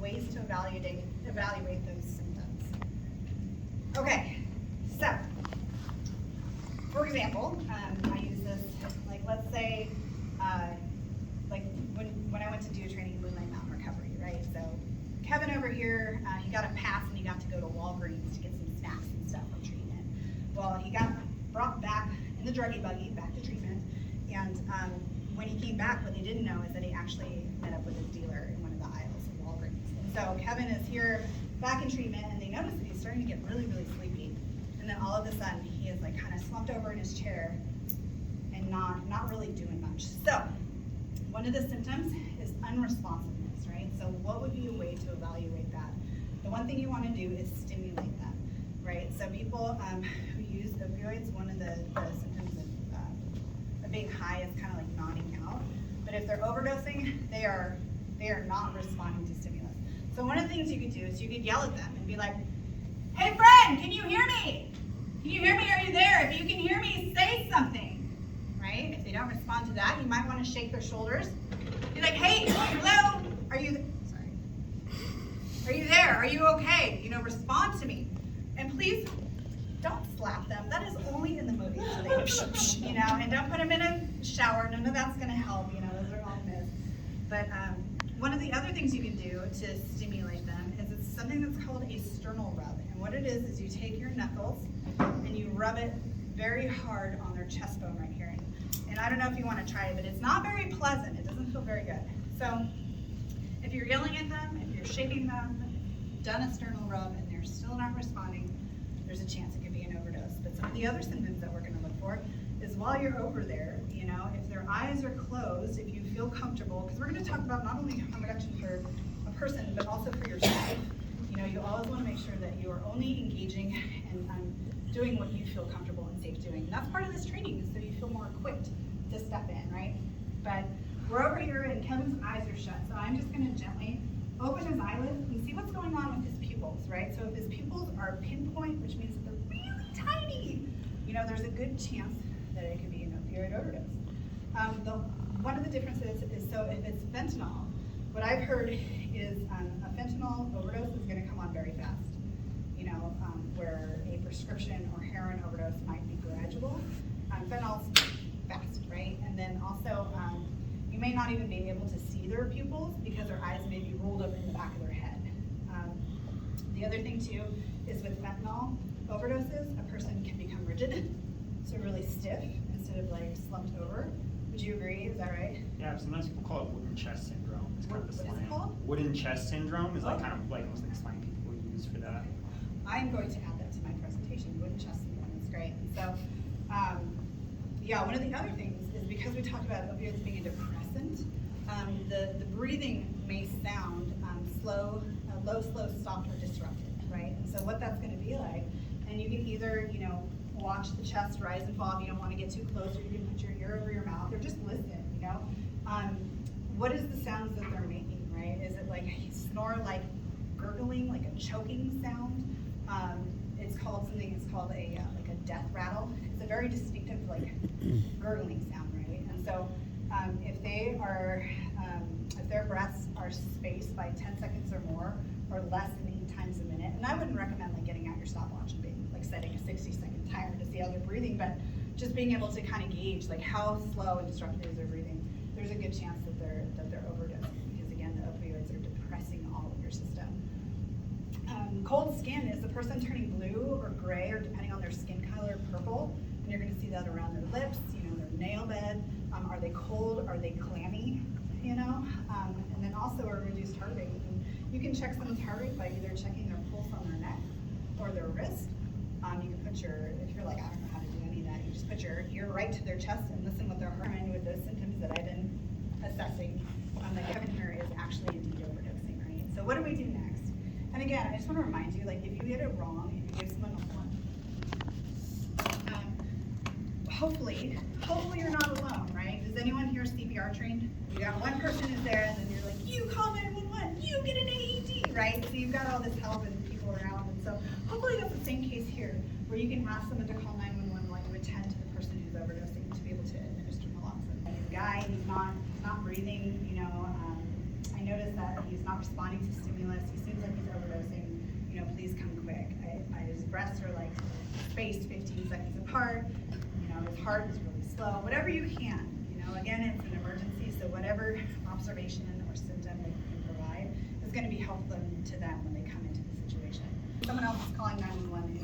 ways to evaluate those symptoms. Okay, so, for example, I use this, like let's say, like when I went to do a training in Blue Light Mountain Recovery, right? So Kevin over here, he got a pass and he got to go to Walgreens to get some snacks and stuff from treatment. Well, he got brought back in the druggie buggy, back to treatment, and when he came back, what they didn't know is that he actually met up with his dealer in one of the aisles of Walgreens. And so Kevin is here back in treatment, and they notice that he's starting to get really, really sleepy. And then all of a sudden, he is like kind of slumped over in his chair and not really doing much. So one of the symptoms is unresponsiveness, right? So what would be a way to evaluate that? The one thing you want to do is stimulate them, right? So people who use opioids, one of the symptoms of being high is kind of like nodding out. But if they're overdosing, they are not responding to stimulus. So one of the things you could do is you could yell at them and be like, "Hey friend, can you hear me? Can you hear me? Are you there? If you can hear me, say something." Right? If they don't respond to that, you might want to shake their shoulders. Be like, "Hey, hello, are you there? Are you okay? Respond to me." And please don't slap them. That is only in the movies. So they, and don't put them in a shower. None of that's going to help. Those are all myths. But one of the other things you can do to stimulate them is it's something that's called a sternal rub. And what it is you take your knuckles and you rub it very hard on their chest bone right here. And I don't know if you want to try it, but it's not very pleasant. It doesn't feel very good. So if you're yelling at them, if you're shaking them, done a sternal rub, and they're still not responding, there's a chance it could be an overdose. But some of the other symptoms that we're going to look for is while you're over there, if their eyes are closed, if you feel comfortable, because we're going to talk about not only harm reduction for a person, but also for yourself. You always want to make sure that you are only engaging and doing what you feel comfortable and safe doing. And that's part of this training, is so you feel more equipped to step in, right? But we're over here and Kevin's eyes are shut, so I'm just going to gently open his eyelids and see what's going on with his pupils, right? So if his pupils are pinpoint, which means that they're really tiny, there's a good chance that it could be an opioid overdose. One of the differences is, so if it's fentanyl, what I've heard is a fentanyl overdose is going to come on very fast. Where a prescription or heroin overdose might be gradual. Fentanyl's fast, right? And then also, you may not even be able to see their pupils because their eyes may be rolled up in the back of their head. The other thing too is with fentanyl overdoses, a person can become rigid, so really stiff instead of like slumped over. Would you agree? Is that right? Yeah, sometimes people call it wooden chest syndrome. It's kind of the What is slang. it called? Wooden chest syndrome is like kind of like almost like a slang people use for that. I'm going to add that to my presentation. Wooden chest syndrome is great. And so, yeah, one of the other things is because we talked about opioids being a depressant, the breathing may sound slow, slow, stopped, or disrupted, right? And so what that's going to be like, and you can either, watch the chest rise and fall if you don't want to get too close, or you can put your ear over your mouth, or just listen, what is the sounds that they're making, right? Is it like a snore, like gurgling, like a choking sound? It's called a like a death rattle. It's a very distinctive like gurgling sound, right? And so if their breaths are spaced by 10 seconds or more, or less than 8 times a minute, and I wouldn't recommend like getting out your stopwatch and being like setting a 60-second timer to see how they're breathing, but just being able to kind of gauge like how slow and disrupted is their breathing, there's a good chance that they're overdosing, because again, the opioids are depressing all of your system. Cold skin is the person turning blue or gray, or depending on their skin color, purple, and you're going to see that around their lips, their nail bed. Are they cold? Are they clammy? And then also a reduced heart rate. And you can check someone's heart rate by either checking their pulse on their neck or their wrist. You can put if you're like, I don't know how to do any of that, you just put your ear right to their chest and listen with their heart rate with those symptoms that I've been assessing. That Kevin here is actually indeed overdosing, right? So what do we do next? And again, I just want to remind you, like, if you get it wrong, if you give someone a one, hopefully you're not alone, right? Is anyone here CPR trained? You got one person who's there, and then you're like, you call 911, you get an AED, right? So you've got all this help and people around, and so hopefully that's the same case here, where you can ask someone to call 911 while you attend to the person who's overdosing to be able to administer naloxone. The guy, he's not breathing, I notice that he's not responding to stimulus, he seems like he's overdosing, you know, please come quick. His breaths are like spaced 15 seconds apart, you know, his heart is really slow, whatever you can. You know, again, it's an emergency, so whatever observation or symptom that you can provide is gonna be helpful to them when they come into the situation. Someone else is calling 911